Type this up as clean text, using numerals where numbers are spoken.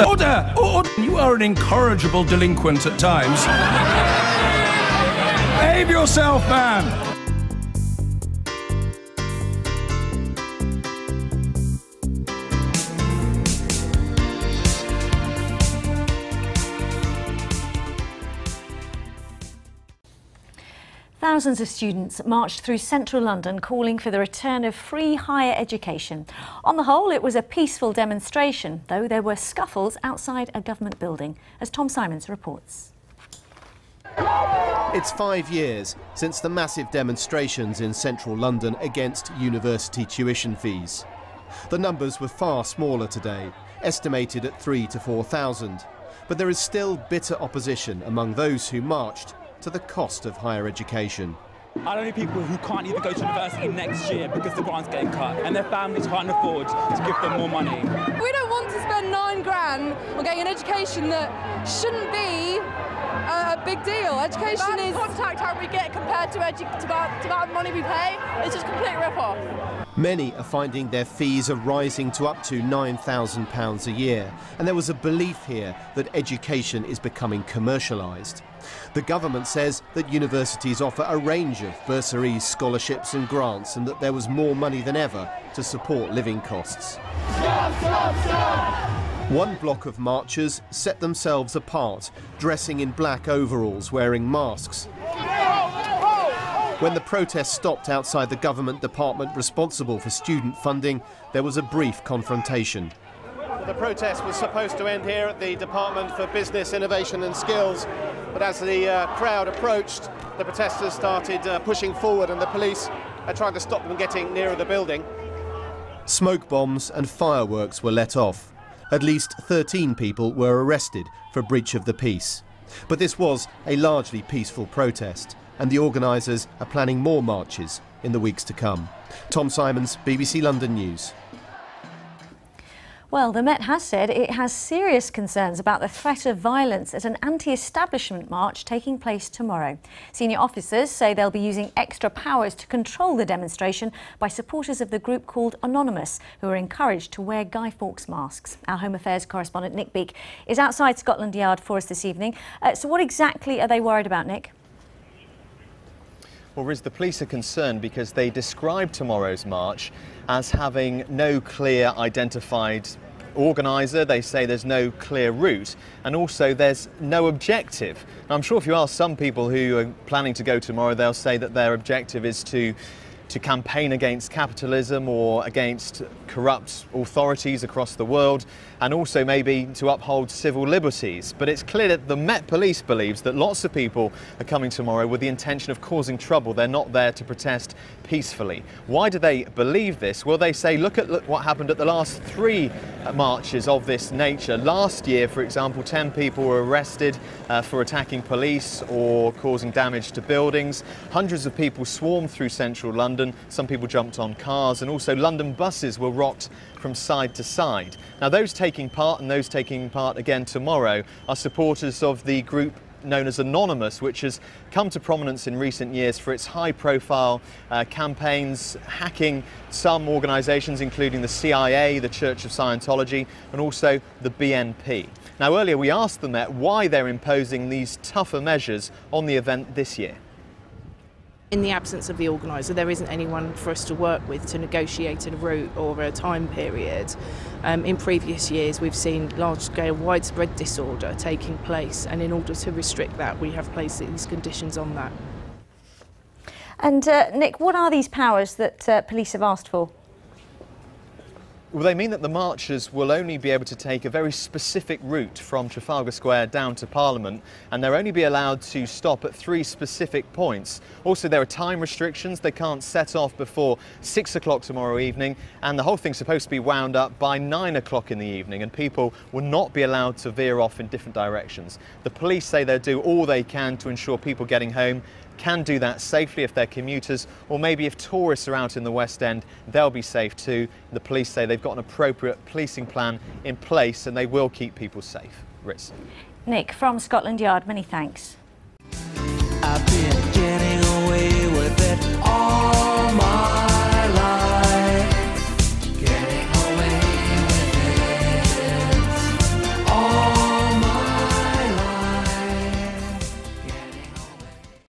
Order! Order! You are an incorrigible delinquent at times. Behave yourself, man! Thousands of students marched through central London calling for the return of free higher education. On the whole, it was a peaceful demonstration, though there were scuffles outside a government building, as Tom Simons reports. It's 5 years since the massive demonstrations in central London against university tuition fees. The numbers were far smaller today, estimated at 3,000 to 4,000. But there is still bitter opposition among those who marched to the cost of higher education. I know people who can't even go to university next year because the grant's getting cut and their families can't afford to give them more money. We don't want to spend £9 on getting an education that shouldn't be a big deal. Education is... contact how we get compared to the amount of money we pay. It's just a complete rip-off. Many are finding their fees are rising to up to £9,000 a year, and there was a belief here that education is becoming commercialised. The government says that universities offer a range of bursaries, scholarships and grants, and that there was more money than ever to support living costs. Stop, stop, stop! One block of marchers set themselves apart, dressing in black overalls, wearing masks. When the protest stopped outside the government department responsible for student funding, there was a brief confrontation. The protest was supposed to end here at the Department for Business, Innovation and Skills, but as the crowd approached, the protesters started pushing forward and the police tried to stop them getting nearer the building. Smoke bombs and fireworks were let off. At least 13 people were arrested for breach of the peace. But this was a largely peaceful protest, and the organisers are planning more marches in the weeks to come. Tom Simons, BBC London News. Well, the Met has said it has serious concerns about the threat of violence at an anti-establishment march taking place tomorrow. Senior officers say they'll be using extra powers to control the demonstration by supporters of the group called Anonymous, who are encouraged to wear Guy Fawkes masks. Our Home Affairs correspondent Nick Beake is outside Scotland Yard for us this evening. So what exactly are they worried about, Nick? Well, Riz, the police are concerned because they describe tomorrow's march as having no clear identified organiser. They say there's no clear route and also there's no objective. Now, I'm sure if you ask some people who are planning to go tomorrow, they'll say that their objective is to campaign against capitalism or against corrupt authorities across the world, and also maybe to uphold civil liberties. But it's clear that the Met Police believes that lots of people are coming tomorrow with the intention of causing trouble. They're not there to protest peacefully. Why do they believe this? Well, they say, look what happened at the last 3 marches of this nature. Last year, for example, 10 people were arrested for attacking police or causing damage to buildings. Hundreds of people swarmed through central London. Some people jumped on cars, and also London buses were rocked from side to side. Now, those taking part and those taking part again tomorrow are supporters of the group known as Anonymous, which has come to prominence in recent years for its high-profile campaigns, hacking some organisations, including the CIA, the Church of Scientology, and also the BNP. Now, earlier we asked the Met why they're imposing these tougher measures on the event this year. In the absence of the organiser, there isn't anyone for us to work with to negotiate a route or a time period. In previous years, we've seen large-scale, widespread disorder taking place, and in order to restrict that, we have placed these conditions on that. And Nick, what are these powers that police have asked for? Well, they mean that the marchers will only be able to take a very specific route from Trafalgar Square down to Parliament, and they'll only be allowed to stop at 3 specific points. Also, there are time restrictions. They can't set off before 6 o'clock tomorrow evening, and the whole thing's supposed to be wound up by 9 o'clock in the evening, and people will not be allowed to veer off in different directions. The police say they'll do all they can to ensure people getting home can do that safely if they're commuters, or maybe if tourists are out in the West End, they'll be safe too. The police say they've got an appropriate policing plan in place and they will keep people safe. Riz. Nick, from Scotland Yard, many thanks. I've been